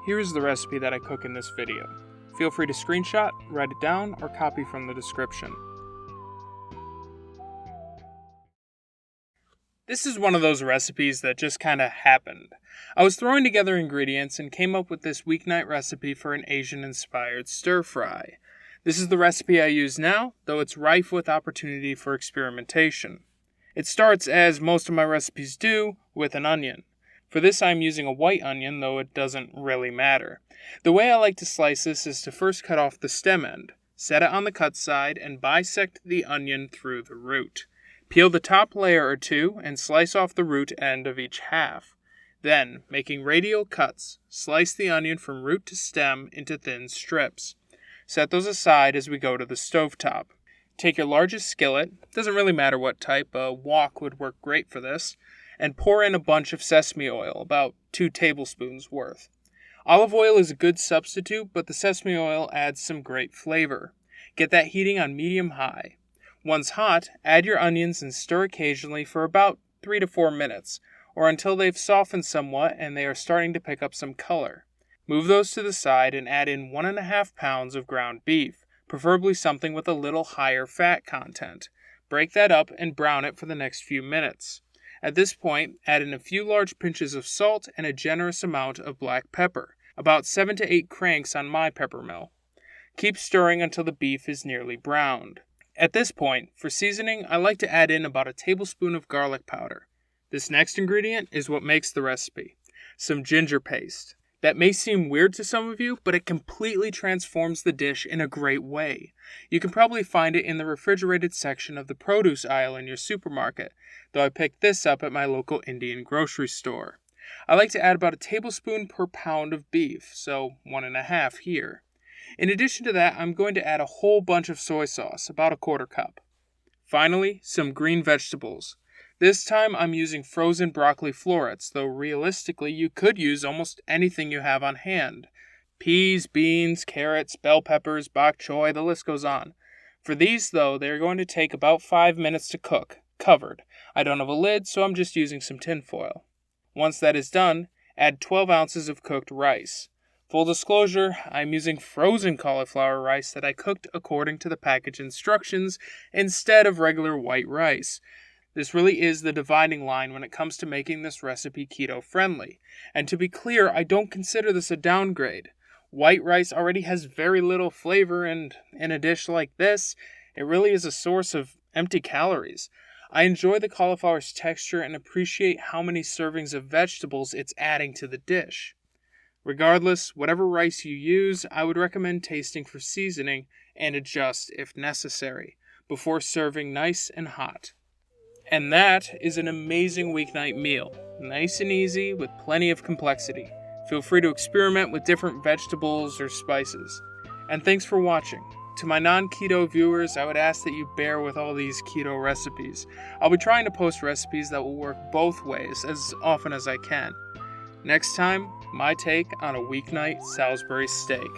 Here is the recipe that I cook in this video. Feel free to screenshot, write it down, or copy from the description. This is one of those recipes that just kinda happened. I was throwing together ingredients and came up with this weeknight recipe for an Asian-inspired stir-fry. This is the recipe I use now, though it's rife with opportunity for experimentation. It starts, as most of my recipes do, with an onion. For this I'm using a white onion, though it doesn't really matter. The way I like to slice this is to first cut off the stem end, set it on the cut side, and bisect the onion through the root. Peel the top layer or two and slice off the root end of each half. Then, making radial cuts, slice the onion from root to stem into thin strips. Set those aside as we go to the stovetop. Take your largest skillet, doesn't really matter what type, a wok would work great for this, and pour in a bunch of sesame oil, about 2 tablespoons worth. Olive oil is a good substitute, but the sesame oil adds some great flavor. Get that heating on medium-high. Once hot, add your onions and stir occasionally for about 3 to 4 minutes, or until they've softened somewhat and they are starting to pick up some color. Move those to the side and add in 1½ pounds of ground beef, preferably something with a little higher fat content. Break that up and brown it for the next few minutes. At this point, add in a few large pinches of salt and a generous amount of black pepper, about 7 to 8 cranks on my pepper mill. Keep stirring until the beef is nearly browned. At this point, for seasoning, I like to add in about a tablespoon of garlic powder. This next ingredient is what makes the recipe: some ginger paste. That may seem weird to some of you, but it completely transforms the dish in a great way. You can probably find it in the refrigerated section of the produce aisle in your supermarket, though I picked this up at my local Indian grocery store. I like to add about a tablespoon per pound of beef, so 1½ here. In addition to that, I'm going to add a whole bunch of soy sauce, about a 1/4 cup. Finally, some green vegetables. This time I'm using frozen broccoli florets, though realistically you could use almost anything you have on hand. Peas, beans, carrots, bell peppers, bok choy, the list goes on. For these, though, they're going to take about 5 minutes to cook, covered. I don't have a lid, so I'm just using some tin foil. Once that is done, add 12 ounces of cooked rice. Full disclosure, I'm using frozen cauliflower rice that I cooked according to the package instructions instead of regular white rice. This really is the dividing line when it comes to making this recipe keto-friendly. And to be clear, I don't consider this a downgrade. White rice already has very little flavor, and in a dish like this, it really is a source of empty calories. I enjoy the cauliflower's texture and appreciate how many servings of vegetables it's adding to the dish. Regardless, whatever rice you use, I would recommend tasting for seasoning and adjust if necessary, before serving nice and hot. And that is an amazing weeknight meal. Nice and easy with plenty of complexity. Feel free to experiment with different vegetables or spices. And thanks for watching. To my non-keto viewers, I would ask that you bear with all these keto recipes. I'll be trying to post recipes that will work both ways as often as I can. Next time, my take on a weeknight Salisbury steak.